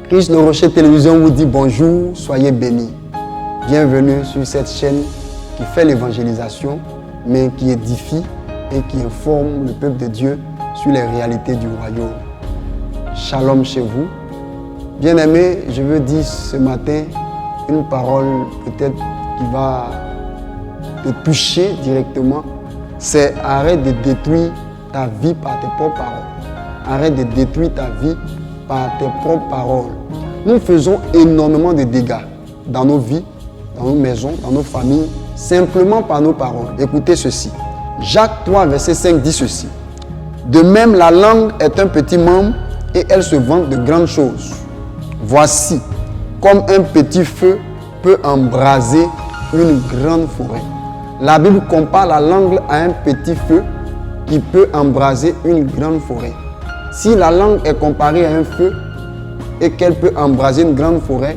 Christ le Rocher Télévision vous dit bonjour, soyez bénis. Bienvenue sur cette chaîne qui fait l'évangélisation, mais qui édifie et qui informe le peuple de Dieu sur les réalités du royaume. Shalom chez vous. Bien-aimés, je veux dire ce matin une parole peut-être qui va te toucher directement. C'est arrête de détruire ta vie par tes propres paroles. Arrête de détruire ta vie par tes propres paroles. Nous faisons énormément de dégâts dans nos vies, dans nos maisons, dans nos familles, simplement par nos paroles. Écoutez ceci. Jacques 3, verset 5 dit ceci. De même, la langue est un petit membre et elle se vante de grandes choses. Voici, comme un petit feu peut embraser une grande forêt. La Bible compare la langue à un petit feu qui peut embraser une grande forêt. Si la langue est comparée à un feu et qu'elle peut embraser une grande forêt,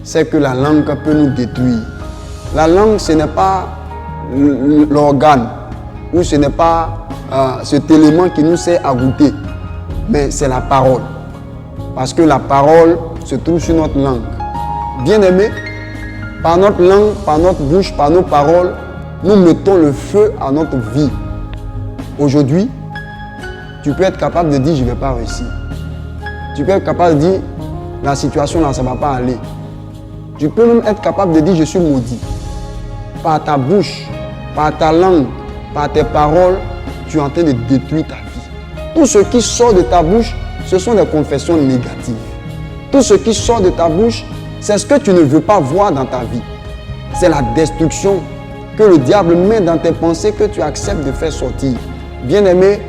c'est que la langue peut nous détruire. La langue, ce n'est pas l'organe ou ce n'est pas cet élément qui nous sert à goûter, mais c'est la parole. Parce que la parole se trouve sur notre langue. Bien-aimés, par notre langue, par notre bouche, par nos paroles, nous mettons le feu à notre vie. Aujourd'hui, tu peux être capable de dire « je ne vais pas réussir ». Tu peux être capable de dire « la situation là, ça ne va pas aller ». Tu peux même être capable de dire « je suis maudit ». Par ta bouche, par ta langue, par tes paroles, tu es en train de détruire ta vie. Tout ce qui sort de ta bouche, ce sont des confessions négatives. Tout ce qui sort de ta bouche, c'est ce que tu ne veux pas voir dans ta vie. C'est la destruction que le diable met dans tes pensées que tu acceptes de faire sortir. Bien-aimé,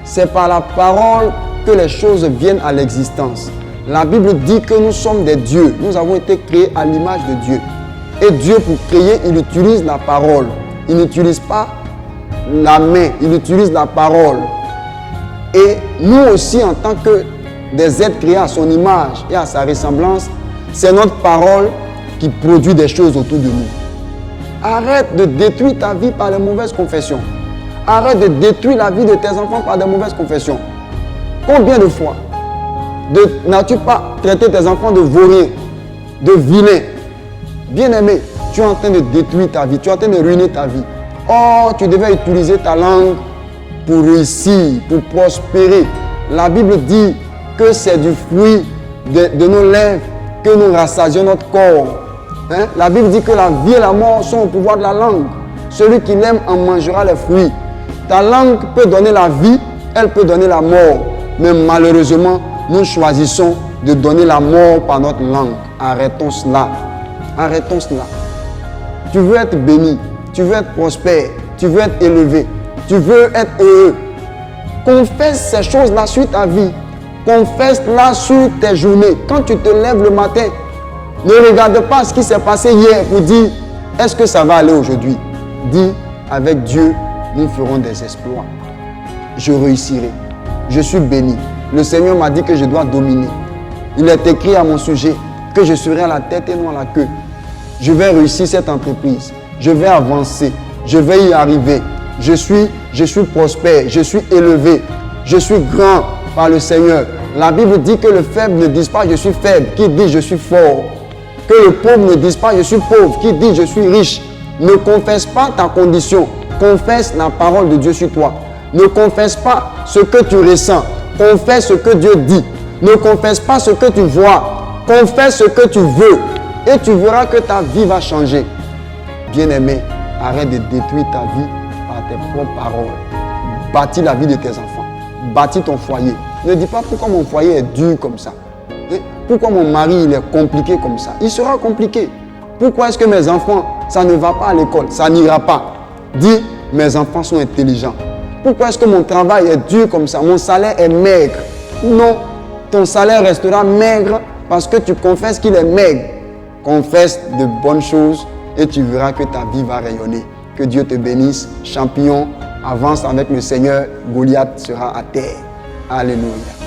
c'est par la parole que les choses viennent à l'existence. La Bible dit que nous sommes des dieux. Nous avons été créés à l'image de Dieu. Et Dieu, pour créer, il utilise la parole. Il n'utilise pas la main, il utilise la parole. Et nous aussi, en tant que des êtres créés à son image et à sa ressemblance, c'est notre parole qui produit des choses autour de nous. Arrête de détruire ta vie par les mauvaises confessions. Arrête de détruire la vie de tes enfants par des mauvaises confessions. Combien de fois n'as-tu pas traité tes enfants de vauriens, de vilains? Bien-aimé, tu es en train de détruire ta vie, tu es en train de ruiner ta vie. Or, tu devais utiliser ta langue pour réussir, pour prospérer. La Bible dit que c'est du fruit de nos lèvres que nous rassasions notre corps. La Bible dit que la vie et la mort sont au pouvoir de la langue. Celui qui l'aime en mangera les fruits. Ta langue peut donner la vie, elle peut donner la mort. Mais malheureusement, nous choisissons de donner la mort par notre langue. Arrêtons cela. Arrêtons cela. Tu veux être béni, tu veux être prospère, tu veux être élevé, tu veux être heureux. Confesse ces choses-là sur ta vie. Confesse-la sur tes journées. Quand tu te lèves le matin, ne regarde pas ce qui s'est passé hier pour dire est-ce que ça va aller aujourd'hui. Dis avec Dieu, nous ferons des exploits. Je réussirai. Je suis béni. Le Seigneur m'a dit que je dois dominer. Il est écrit à mon sujet que je serai à la tête et non à la queue. Je vais réussir cette entreprise. Je vais avancer. Je vais y arriver. Je suis prospère. Je suis élevé. Je suis grand par le Seigneur. La Bible dit que le faible ne dise pas je suis faible, qui dit je suis fort. Que le pauvre ne dise pas je suis pauvre, qui dit je suis riche. Ne confesse pas ta condition. Confesse la parole de Dieu sur toi. Ne confesse pas ce que tu ressens. Confesse ce que Dieu dit. Ne confesse pas ce que tu vois. Confesse ce que tu veux. Et tu verras que ta vie va changer. Bien-aimé, arrête de détruire ta vie par tes propres paroles. Bâtis la vie de tes enfants. Bâtis ton foyer. Ne dis pas pourquoi mon foyer est dur comme ça. Pourquoi mon mari il est compliqué comme ça. Il sera compliqué. Pourquoi est-ce que mes enfants, ça ne va pas à l'école? Ça n'ira pas. Dis, mes enfants sont intelligents. Pourquoi est-ce que mon travail est dur comme ça? Mon salaire est maigre. Non, ton salaire restera maigre parce que tu confesses qu'il est maigre. Confesse de bonnes choses et tu verras que ta vie va rayonner. Que Dieu te bénisse. Champion, avance avec le Seigneur. Goliath sera à terre. Alléluia.